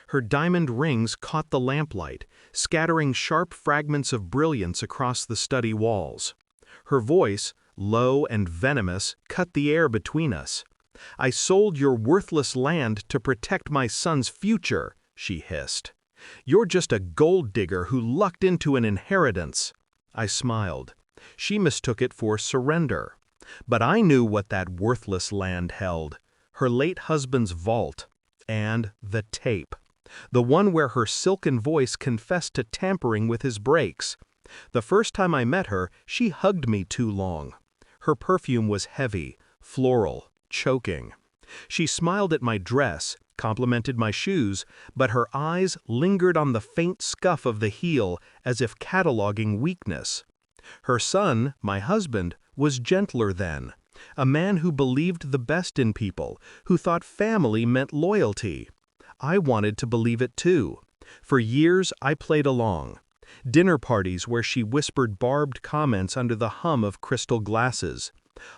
Her diamond rings caught the lamplight, scattering sharp fragments of brilliance across the study walls. Her voice, low and venomous, cut the air between us. "I sold your worthless land to protect my son's future," she hissed. "You're just a gold digger who lucked into an inheritance." I smiled. She mistook it for surrender. But I knew what that worthless land held: her late husband's vault, and the tape. The one where her silken voice confessed to tampering with his brakes. The first time I met her, she hugged me too long. Her perfume was heavy, floral, choking. She smiled at my dress, complimented my shoes, but her eyes lingered on the faint scuff of the heel as if cataloging weakness. Her son, my husband, was gentler then, a man who believed the best in people, who thought family meant loyalty. I wanted to believe it too. For years I played along. Dinner parties where she whispered barbed comments under the hum of crystal glasses.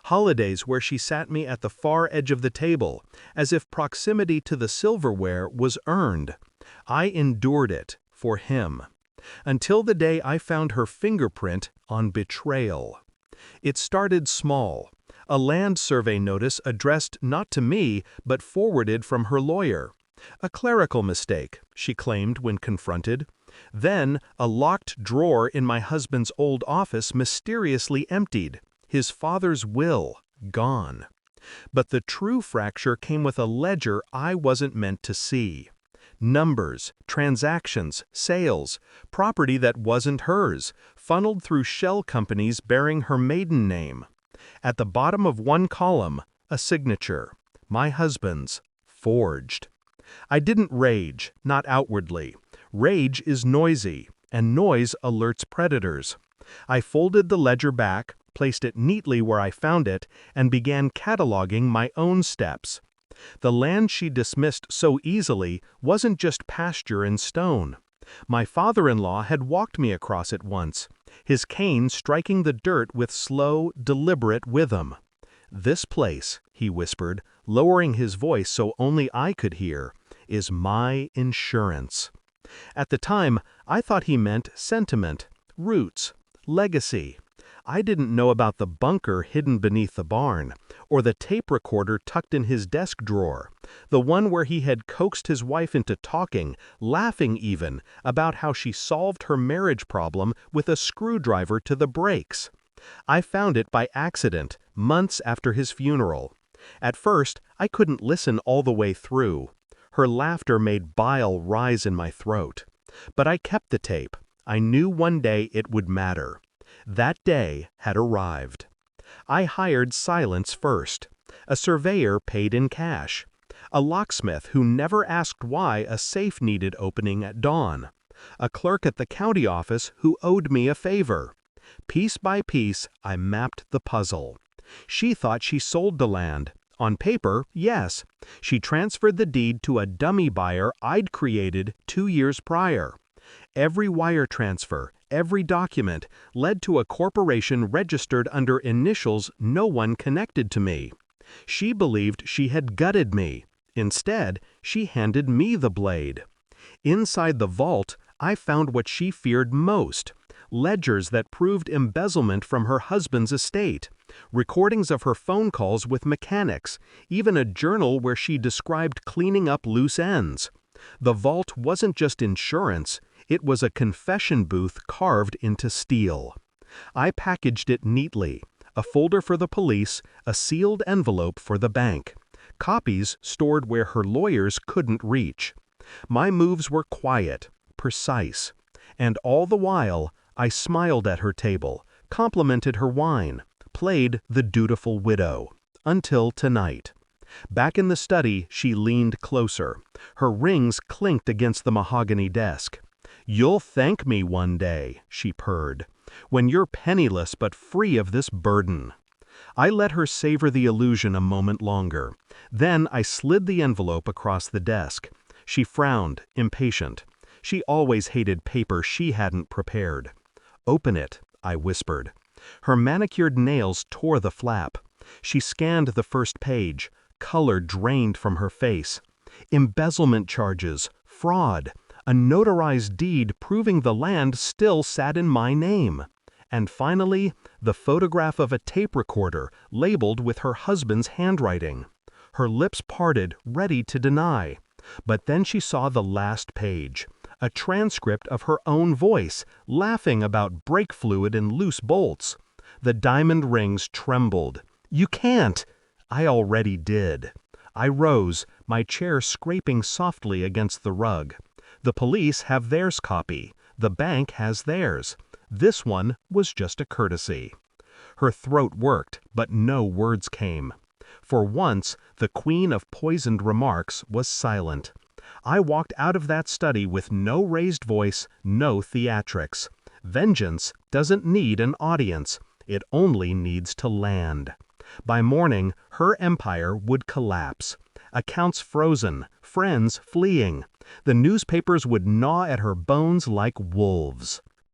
Holidays where she sat me at the far edge of the table, as if proximity to the silverware was earned. I endured it, for him. Until the day I found her fingerprint on betrayal. It started small. A land survey notice addressed not to me, but forwarded from her lawyer. A clerical mistake, she claimed when confronted. Then, a locked drawer in my husband's old office mysteriously emptied. His father's will gone. But the true fracture came with a ledger I wasn't meant to see. Numbers, transactions, sales, property that wasn't hers, funneled through shell companies bearing her maiden name. At the bottom of one column, a signature, my husband's, forged. I didn't rage, not outwardly. Rage is noisy, and noise alerts predators. I folded the ledger back, placed it neatly where I found it, and began cataloging my own steps. The land she dismissed so easily wasn't just pasture and stone. My father-in-law had walked me across it once, his cane striking the dirt with slow, deliberate rhythm. "This place," he whispered, lowering his voice so only I could hear, "is my insurance." At the time, I thought he meant sentiment, roots, legacy. I didn't know about the bunker hidden beneath the barn, or the tape recorder tucked in his desk drawer, the one where he had coaxed his wife into talking, laughing even, about how she solved her marriage problem with a screwdriver to the brakes. I found it by accident, months after his funeral. At first, I couldn't listen all the way through. Her laughter made bile rise in my throat. But I kept the tape. I knew one day it would matter. That day had arrived. I hired silence first. A surveyor paid in cash. A locksmith who never asked why a safe needed opening at dawn. A clerk at the county office who owed me a favor. Piece by piece, I mapped the puzzle. She thought she sold the land. On paper, yes. She transferred the deed to a dummy buyer I'd created 2 years prior. Every wire transfer, every document, led to a corporation registered under initials no one connected to me. She believed she had gutted me. Instead, she handed me the blade. Inside the vault, I found what she feared most: ledgers that proved embezzlement from her husband's estate, recordings of her phone calls with mechanics, even a journal where she described cleaning up loose ends. The vault wasn't just insurance, it was a confession booth carved into steel. I packaged it neatly, a folder for the police, a sealed envelope for the bank. Copies stored where her lawyers couldn't reach. My moves were quiet, precise, and all the while, I smiled at her table, complimented her wine, played the dutiful widow. Until tonight. Back in the study, she leaned closer. Her rings clinked against the mahogany desk. "You'll thank me one day," she purred, "when you're penniless but free of this burden." I let her savor the illusion a moment longer. Then I slid the envelope across the desk. She frowned, impatient. She always hated paper she hadn't prepared. "Open it," I whispered. Her manicured nails tore the flap. She scanned the first page. Color drained from her face. Embezzlement charges, Fraud. A notarized deed proving the land still sat in my name. And finally, the photograph of a tape recorder labeled with her husband's handwriting. Her lips parted, ready to deny. But then she saw the last page, a transcript of her own voice, laughing about brake fluid and loose bolts. The diamond rings trembled. "You can't!" I already did. I rose, my chair scraping softly against the rug. The police have theirs copy. The bank has theirs. This one was just a courtesy. Her throat worked, but no words came. For once, the queen of poisoned remarks was silent. I walked out of that study with no raised voice, no theatrics. Vengeance doesn't need an audience. It only needs to land. By morning, her empire would collapse. Accounts frozen, friends fleeing. The newspapers would gnaw at her bones like wolves.